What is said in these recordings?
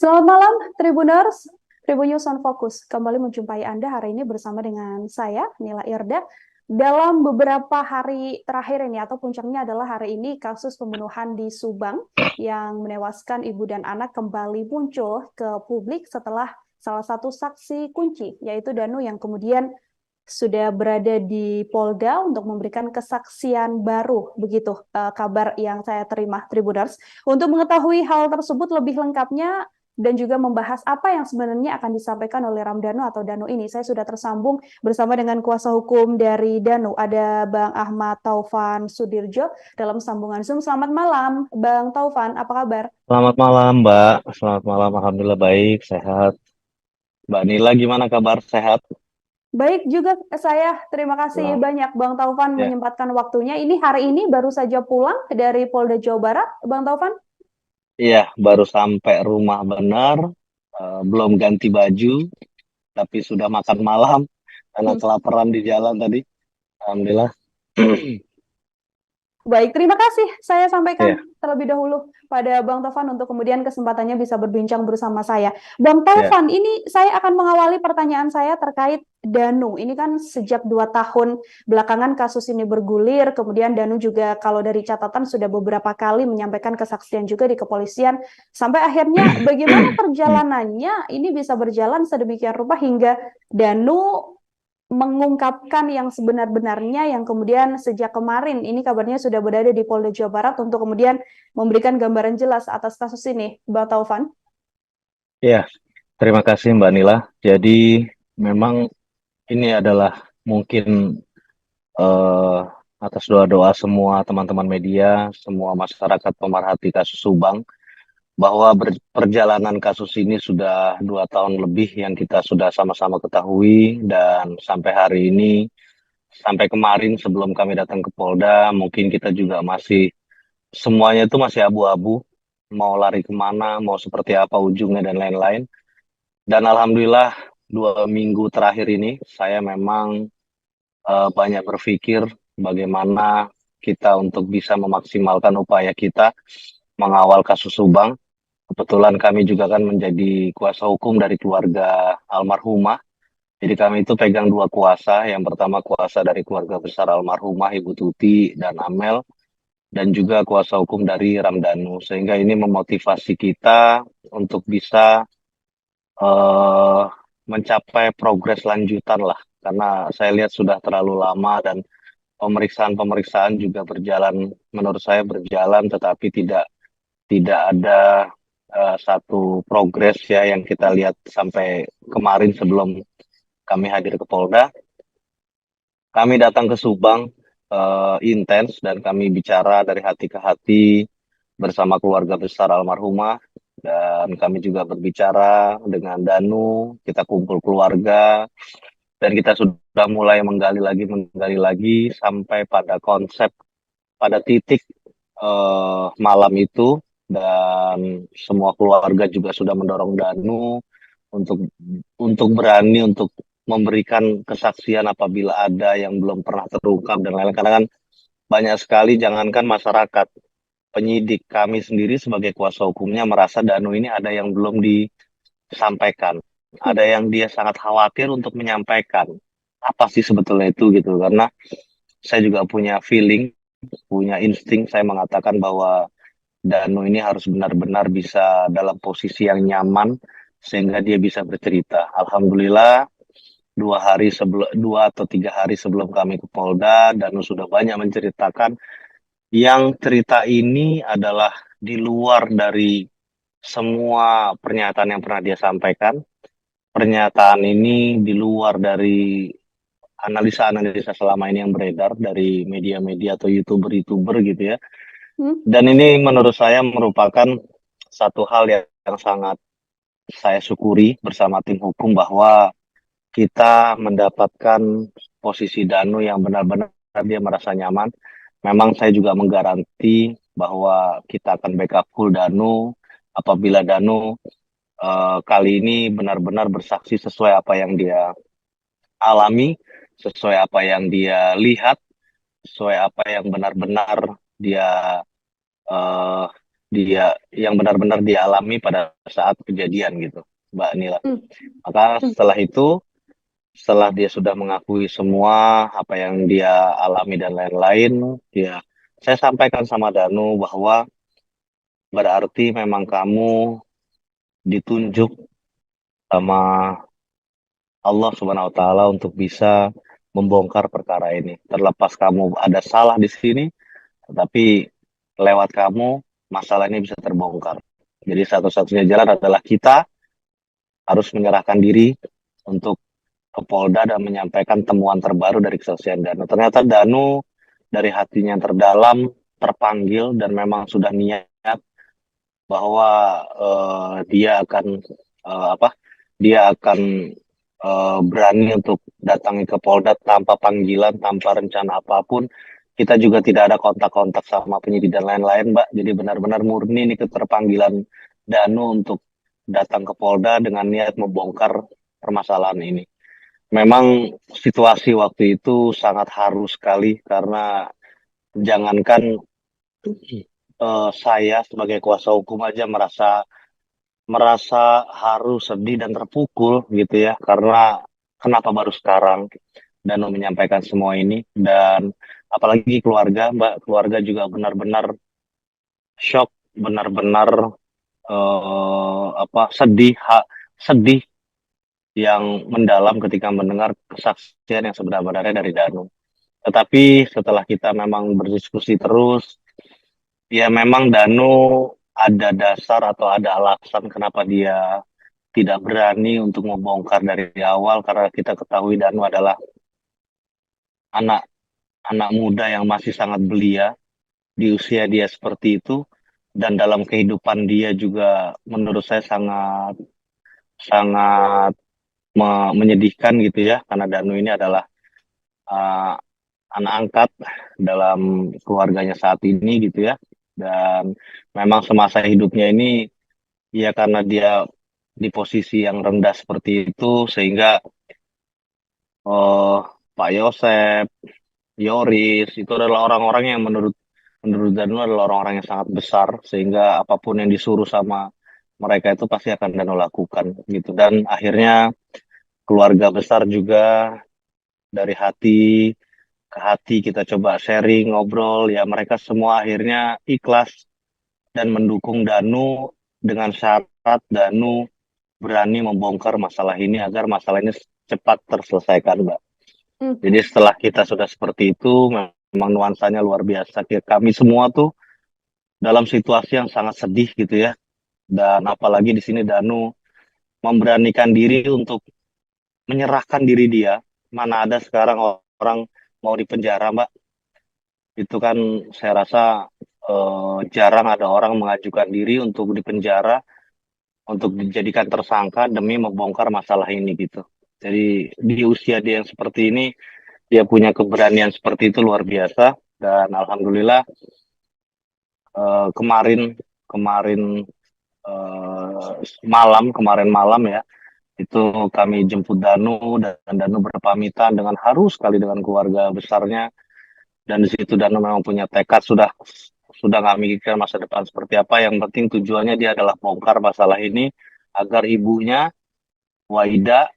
Selamat malam, Tribuners. Tribunnews on Focus kembali menjumpai Anda hari ini bersama dengan saya, Nila Irda. Dalam beberapa hari terakhir ini atau puncaknya adalah hari ini kasus pembunuhan di Subang yang menewaskan ibu dan anak kembali muncul ke publik setelah salah satu saksi kunci, yaitu Danu yang kemudian sudah berada di Polda untuk memberikan kesaksian baru, begitu kabar yang saya terima, Tribuners. Untuk mengetahui hal tersebut lebih lengkapnya dan juga membahas apa yang sebenarnya akan disampaikan oleh Ramdhanu atau Danu ini, saya sudah tersambung bersama dengan kuasa hukum dari Danu, ada Bang Ahmad Taufan Sudirjo dalam sambungan Zoom. Selamat malam, Bang Taufan, apa kabar? Selamat malam, Mbak. Selamat malam. Alhamdulillah baik, sehat. Mbak Nila gimana kabar? Sehat? Baik juga saya, terima kasih Nah, banyak Bang Taufan ya. menyempatkan waktunya. Ini hari ini baru saja pulang dari Polda Jawa Barat, Bang Taufan. Iya, baru sampai rumah benar. Belum ganti baju, tapi sudah makan malam karena Hmm. kelaparan di jalan tadi. Alhamdulillah. Baik, terima kasih. Saya sampaikan Ya, terlebih dahulu pada Bang Taufan untuk kemudian kesempatannya bisa berbincang bersama saya. Bang ya. Taufan, ini saya akan mengawali pertanyaan saya terkait Danu. Ini kan sejak 2 tahun belakangan kasus ini bergulir, kemudian Danu juga kalau dari catatan sudah beberapa kali menyampaikan kesaksian juga di kepolisian, sampai akhirnya bagaimana perjalanannya ini bisa berjalan sedemikian rupa hingga Danu mengungkapkan yang sebenar-benarnya yang kemudian sejak kemarin ini kabarnya sudah berada di Polda Jawa Barat untuk kemudian memberikan gambaran jelas atas kasus ini, Bang Taufan. Ya, terima kasih Mbak Nila. Jadi memang ini adalah mungkin eh, atas doa-doa semua teman-teman media, semua masyarakat pemerhati kasus Subang, bahwa perjalanan kasus ini sudah 2 tahun lebih yang kita sudah sama-sama ketahui, dan sampai hari ini, sampai kemarin sebelum kami datang ke Polda, mungkin kita juga masih, semuanya itu masih abu-abu, mau lari kemana, mau seperti apa ujungnya dan lain-lain. Dan Alhamdulillah 2 minggu terakhir ini saya memang banyak berpikir bagaimana kita untuk bisa memaksimalkan upaya kita mengawal kasus Subang. Kebetulan kami juga kan menjadi kuasa hukum dari keluarga almarhumah. Jadi kami itu pegang dua kuasa. Yang pertama kuasa dari keluarga besar almarhumah Ibu Tuti dan Amel, dan juga kuasa hukum dari Ramdhanu. Sehingga ini memotivasi kita untuk bisa eh, mencapai progres lanjutan lah. Karena saya lihat sudah terlalu lama dan pemeriksaan-pemeriksaan juga berjalan, menurut saya berjalan, tetapi tidak tidak ada satu progres ya yang kita lihat sampai kemarin sebelum kami hadir ke Polda. Kami datang ke Subang intens, dan kami bicara dari hati ke hati bersama keluarga besar almarhumah, dan kami juga berbicara dengan Danu, kita kumpul keluarga, dan kita sudah mulai menggali lagi sampai pada konsep, pada titik malam itu, dan semua keluarga juga sudah mendorong Danu untuk berani untuk memberikan kesaksian apabila ada yang belum pernah terungkap dan lain-lain. Karena kan banyak sekali, jangankan masyarakat, penyidik, kami sendiri sebagai kuasa hukumnya merasa Danu ini ada yang belum disampaikan, ada yang dia sangat khawatir untuk menyampaikan apa sih sebetulnya itu gitu. Karena saya juga punya feeling, punya insting, saya mengatakan bahwa Danu ini harus benar-benar bisa dalam posisi yang nyaman sehingga dia bisa bercerita. Alhamdulillah 2 atau 3 hari sebelum kami ke Polda, Danu sudah banyak menceritakan yang cerita ini adalah di luar dari semua pernyataan yang pernah dia sampaikan. Pernyataan ini di luar dari analisa-analisa selama ini yang beredar dari media-media atau YouTuber-YouTuber gitu ya. Hmm? Dan ini menurut saya merupakan satu hal yang sangat saya syukuri bersama tim hukum, bahwa kita mendapatkan posisi Danu yang benar-benar dia merasa nyaman. Memang saya juga menggaranti bahwa kita akan backup full Danu apabila Danu kali ini benar-benar bersaksi sesuai apa yang dia alami, sesuai apa yang dia lihat, sesuai apa yang benar-benar dia eh, dia yang benar-benar dia alami pada saat kejadian gitu, Mbak Nila. Hmm. Maka Hmm. setelah dia sudah mengakui semua apa yang dia alami dan lain-lain, ya saya sampaikan sama Danu bahwa berarti memang kamu ditunjuk sama Allah Subhanahu wa taala untuk bisa membongkar perkara ini. Terlepas kamu ada salah di sini, tetapi lewat kamu masalah ini bisa terbongkar. Jadi satu-satunya jalan adalah kita harus menyerahkan diri untuk ke Polda dan menyampaikan temuan terbaru dari kesaksian Danu. Ternyata Danu dari hatinya yang terdalam terpanggil dan memang sudah niat bahwa dia akan apa? Dia akan berani untuk datangi ke Polda tanpa panggilan, tanpa rencana apapun. Kita juga tidak ada kontak-kontak sama penyidik dan lain-lain, Mbak. Jadi benar-benar murni ini keterpanggilan Danu untuk datang ke Polda dengan niat membongkar permasalahan ini. Memang situasi waktu itu sangat haru sekali karena jangankan saya sebagai kuasa hukum aja merasa merasa haru, sedih dan terpukul gitu ya karena kenapa baru sekarang Danu menyampaikan semua ini dan apalagi keluarga, Mbak, keluarga juga benar-benar shock, benar-benar sedih, sedih yang mendalam ketika mendengar kesaksian yang sebenarnya dari Danu. Tetapi setelah kita memang berdiskusi terus, ya memang Danu ada dasar atau ada alasan kenapa dia tidak berani untuk membongkar dari awal karena kita ketahui Danu adalah anak anak muda yang masih sangat belia di usia dia seperti itu dan dalam kehidupan dia juga menurut saya sangat sangat menyedihkan gitu ya karena Danu ini adalah uh, anak angkat dalam keluarganya saat ini gitu ya dan memang semasa hidupnya ini ya karena dia di posisi yang rendah seperti itu sehingga oh Pak Yosep, Yoris itu adalah orang-orang yang menurut menurut Danu adalah orang-orang yang sangat besar sehingga apapun yang disuruh sama mereka itu pasti akan Danu lakukan gitu dan akhirnya keluarga besar juga dari hati ke hati kita coba sharing ngobrol ya mereka semua akhirnya ikhlas dan mendukung Danu dengan syarat Danu berani membongkar masalah ini agar masalah ini cepat terselesaikan, Mbak. Hmm. Jadi setelah kita sudah seperti itu, memang nuansanya luar biasa. Kami semua tuh dalam situasi yang sangat sedih gitu ya. Dan apalagi di sini Danu memberanikan diri untuk menyerahkan diri dia. Mana ada sekarang orang mau di penjara, Mbak. Itu kan saya rasa jarang ada orang mengajukan diri untuk di penjara untuk dijadikan tersangka demi membongkar masalah ini gitu. Jadi di usia dia yang seperti ini, dia punya keberanian seperti itu luar biasa dan alhamdulillah kemarin kemarin kemarin malam ya itu kami jemput Danu dan Danu berpamitan dengan haru sekali dengan keluarga besarnya dan di situ Danu memang punya tekad sudah nggak mikirkan masa depan seperti apa yang penting tujuannya dia adalah bongkar masalah ini agar ibunya Waida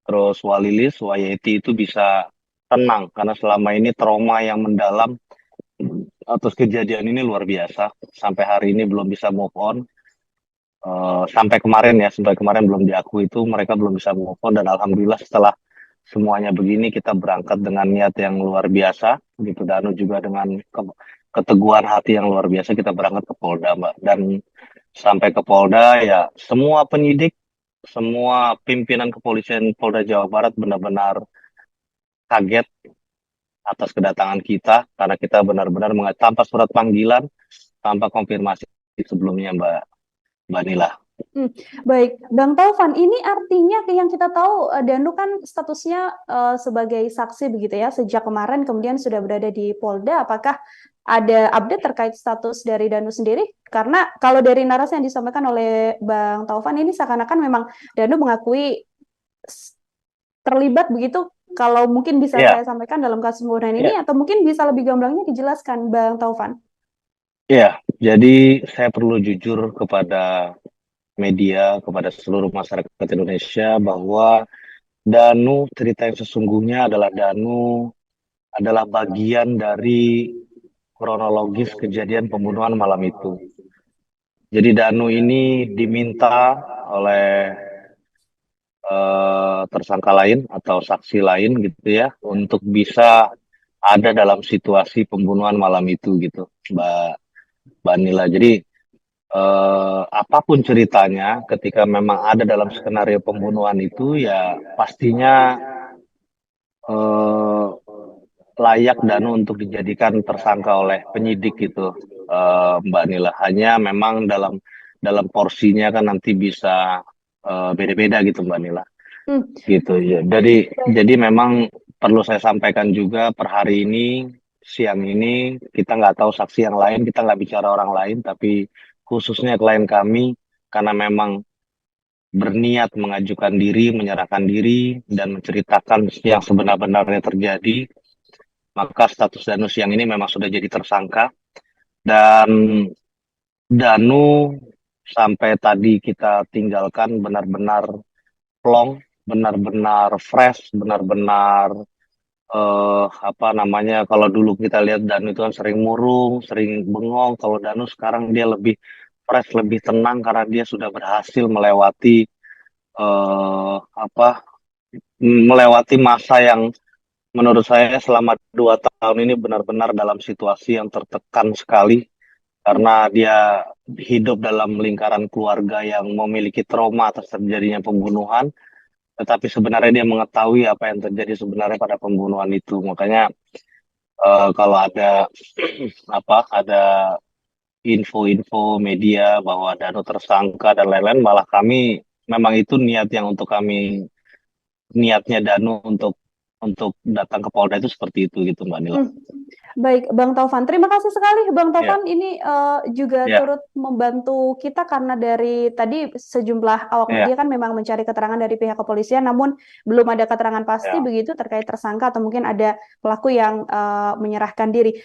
terus Walilis Wayeti itu bisa tenang karena selama ini trauma yang mendalam atas kejadian ini luar biasa sampai hari ini belum bisa move on. Sampai kemarin belum diakui itu mereka belum bisa move on dan alhamdulillah setelah semuanya begini kita berangkat dengan niat yang luar biasa gitu Danu juga dengan keteguhan hati yang luar biasa kita berangkat ke Polda Mbak dan sampai ke Polda ya semua penyidik semua pimpinan kepolisian Polda Jawa Barat benar-benar kaget atas kedatangan kita karena kita benar-benar tanpa surat panggilan tanpa konfirmasi sebelumnya Mbak Nila. Baik, Bang Taufan, ini artinya yang kita tahu Danu kan statusnya sebagai saksi begitu ya, sejak kemarin kemudian sudah berada di Polda. Apakah ada update terkait status dari Danu sendiri? Karena kalau dari narasi yang disampaikan oleh Bang Taufan ini seakan-akan memang Danu mengakui terlibat begitu. Kalau mungkin bisa Ya, saya sampaikan dalam kasus pembunuhan ini, ya. atau mungkin bisa lebih gamblangnya dijelaskan, Bang Taufan. Ya, jadi saya perlu jujur kepada media, kepada seluruh masyarakat Indonesia bahwa Danu cerita yang sesungguhnya adalah Danu adalah bagian dari kronologis kejadian pembunuhan malam itu. Jadi Danu ini diminta oleh tersangka lain atau saksi lain gitu ya untuk bisa ada dalam situasi pembunuhan malam itu gitu, Mbak Mbak Nila. Jadi apapun ceritanya, ketika memang ada dalam skenario pembunuhan itu, ya pastinya eh, layak dan untuk dijadikan tersangka oleh penyidik gitu, Mbak Nila. Hanya memang dalam dalam porsinya kan nanti bisa beda-beda gitu, Mbak Nila. Hmm, Gitu ya. Jadi memang perlu saya sampaikan juga per hari ini, siang ini kita nggak tahu saksi yang lain, kita nggak bicara orang lain, tapi khususnya klien kami karena memang berniat mengajukan diri, menyerahkan diri, dan menceritakan yang sebenar-benarnya terjadi, maka status Danu siang ini memang sudah jadi tersangka. Dan Danu sampai tadi kita tinggalkan benar-benar plong, benar-benar fresh, benar-benar apa namanya, kalau dulu kita lihat Danu itu kan sering murung, sering bengong. Kalau Danu sekarang dia lebih fresh, lebih tenang karena dia sudah berhasil melewati apa melewati masa yang menurut saya selama 2 tahun ini benar-benar dalam situasi yang tertekan sekali karena dia hidup dalam lingkaran keluarga yang memiliki trauma atas terjadinya pembunuhan, tetapi sebenarnya dia mengetahui apa yang terjadi sebenarnya pada pembunuhan itu. Makanya kalau ada ada info-info media bahwa Danu tersangka dan lain-lain, malah kami memang itu niat yang untuk kami niatnya Danu untuk datang ke Polda itu seperti itu gitu Mbak Nila. hmm. Baik, Bang Taufan. Terima kasih sekali, Bang Ya, Taufan. Ini juga ya, turut membantu kita karena dari tadi sejumlah awak ya, media kan memang mencari keterangan dari pihak kepolisian, namun belum ada keterangan pasti ya. begitu terkait tersangka atau mungkin ada pelaku yang menyerahkan diri.